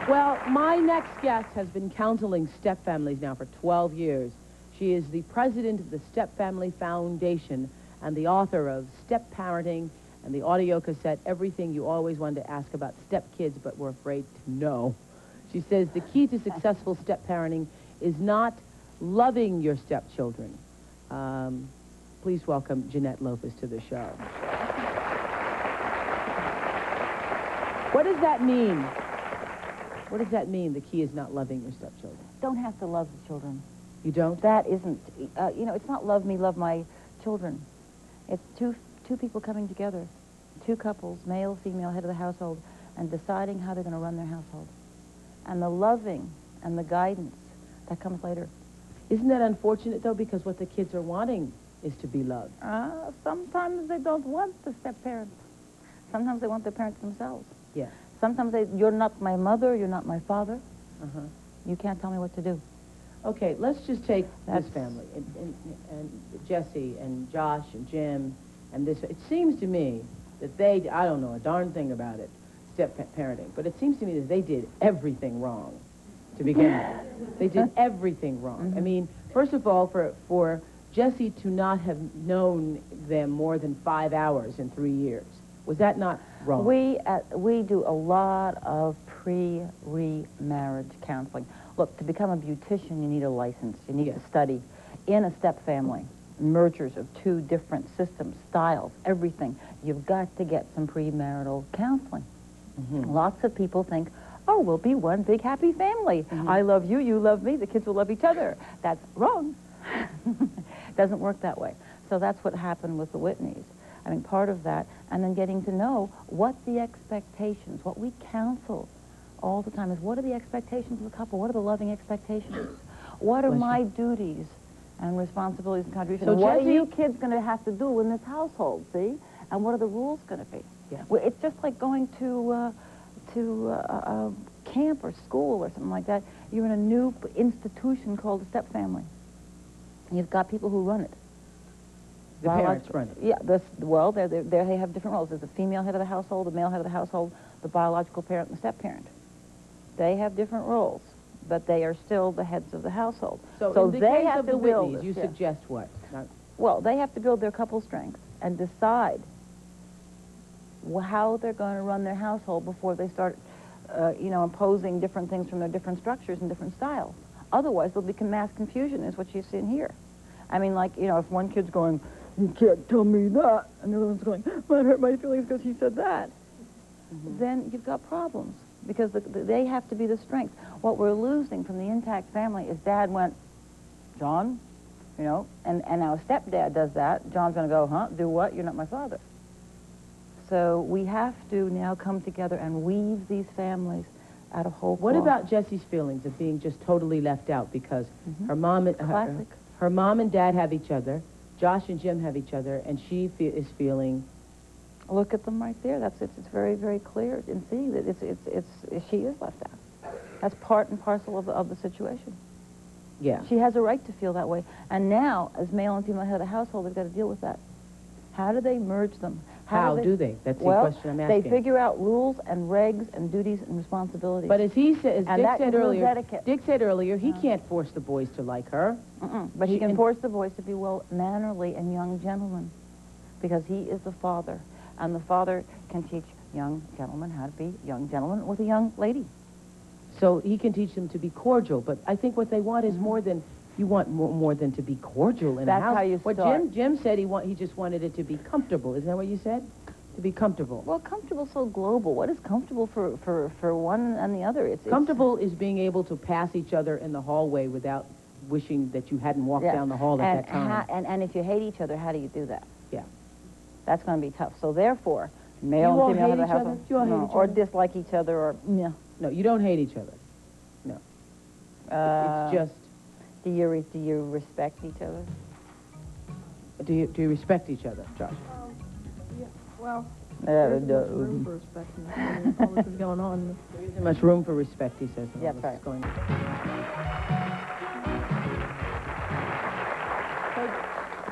Well, my next guest has been counseling step families now for 12 years. She is the president of the Stepfamily Foundation and the author of Step Parenting and the audio cassette, Everything You Always Wanted to Ask About Step Kids But Were Afraid to Know. She says the key to successful step parenting is not loving your stepchildren. Please welcome Jeannette Lofas to the show. What does that mean? What does that mean, the key is not loving your stepchildren? Don't have to love the children. You don't? That isn't, you know, it's not love me, love my children. It's two people coming together, two couples, male, female, head of the household, and deciding how they're going to run their household. And the loving and the guidance, that comes later. Isn't that unfortunate, though, because what the kids are wanting is to be loved? Sometimes they don't want the step-parents. Sometimes they want their parents themselves. Yeah. Sometimes you're not my mother, you're not my father. Uh-huh. You can't tell me what to do. Okay, let's just take this family, and Jesse and Josh and Jim, and this. It seems to me that they, I don't know a darn thing about it, step-parenting, but it seems to me that they did everything wrong to begin with. They did everything wrong. I mean, first of all, for Jesse to not have known them more than 5 hours in 3 years, was that not wrong? We do a lot of pre-remarriage counseling. Look, to become a beautician, you need a license. You need to study. In a step family, mergers of two different systems, styles, everything, you've got to get some premarital counseling. Lots of people think, oh, we'll be one big happy family. I love you, you love me, the kids will love each other. That's wrong. Doesn't work that way. So that's what happened with the Whitneys. I mean, part of that, and then getting to know what the expectations, what we counsel all the time is, what are the expectations of the couple? What are the loving expectations? What are my duties and responsibilities and contributions? So what Jesse, are you kids going to have to do in this household, see? And what are the rules going to be? Yeah. Well, it's just like going to camp or school or something like that. You're in a new institution called a step family. You've got people who run it. The parents run it. Yeah, well, they have different roles. There's a female head of the household, the male head of the household, the biological parent, and the step-parent. They have different roles, but they are still the heads of the household. So in the they case have of to the build Whitneys, you suggest what? Well, they have to build their couple strength and decide how they're going to run their household before they start, you know, imposing different things from their different structures and different styles. Otherwise, there'll be mass confusion, is what you see in here. I mean, like, you know, if one kid's going, you can't tell me that, and the other one's going, that hurt my feelings because he said that, then you've got problems, because they have to be the strength. What we're losing from the intact family is Dad went, John, you know, and now stepdad does that. John's going to go, huh, do what? You're not my father. So we have to now come together and weave these families out of whole What cloth. about Jesse's feelings of being just totally left out because her mom and dad have each other, Josh and Jim have each other, and she is feeling... Look at them right there. It's very, very clear in seeing that she is left out. That's part and parcel of the situation. Yeah. She has a right to feel that way. And now, as male and female head of the household, they've got to deal with that. How do they merge them? How do they? That's the question I'm asking. They figure out rules and regs and duties and responsibilities. But as Dick said earlier, he No. can't force the boys to like her. But he can force the boys to be mannerly and young gentlemen, because he is the father. And the father can teach young gentlemen how to be young gentlemen with a young lady. So he can teach them to be cordial. But I think what they want is more than... You want more than to be cordial in a house. That's how you start. What Jim said, he just wanted it to be comfortable. Isn't that what you said? To be comfortable. Well, comfortable's so global. What is comfortable for one and the other? Comfortable is being able to pass each other in the hallway without wishing that you hadn't walked down the hall at that time. And if you hate each other, how do you do that? Yeah. That's going to be tough. So therefore, male and female have a household. You all hate each other? Or dislike each other, or No, you don't hate each other. No. It's just... Do you respect each other? Do you respect each other, Josh? Yeah, well, there's room for respect. All this is going on. There isn't much room for respect, he says. That's right. Going on. So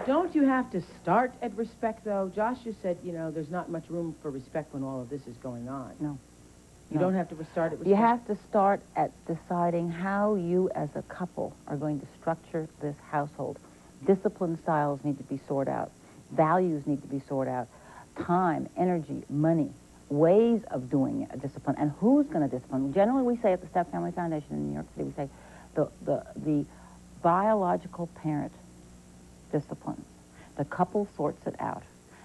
don't you have to start at respect, though? Josh just said, you know, there's not much room for respect when all of this is going on. No. You don't have to start it with You have to start at deciding how you as a couple are going to structure this household. Discipline styles need to be sorted out. Values need to be sorted out. Time, energy, money, ways of doing a discipline, and who's going to discipline. Generally, we say at the Step Family Foundation in New York City, we say the biological parent disciplines. The couple sorts it out.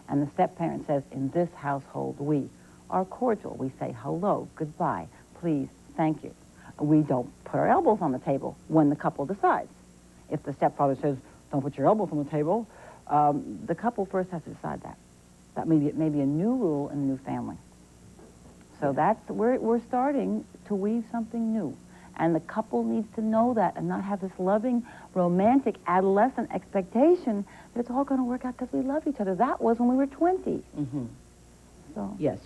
And the step-parent says, in this household, we are cordial. We say hello, goodbye, please, thank you. We don't put our elbows on the table when the couple decides. If the stepfather says, don't put your elbows on the table, the couple first has to decide that. That may be a new rule in a new family. So we're starting to weave something new. And the couple needs to know that and not have this loving, romantic, adolescent expectation that it's all going to work out because we love each other. That was when we were 20. Mm-hmm. So. Yes,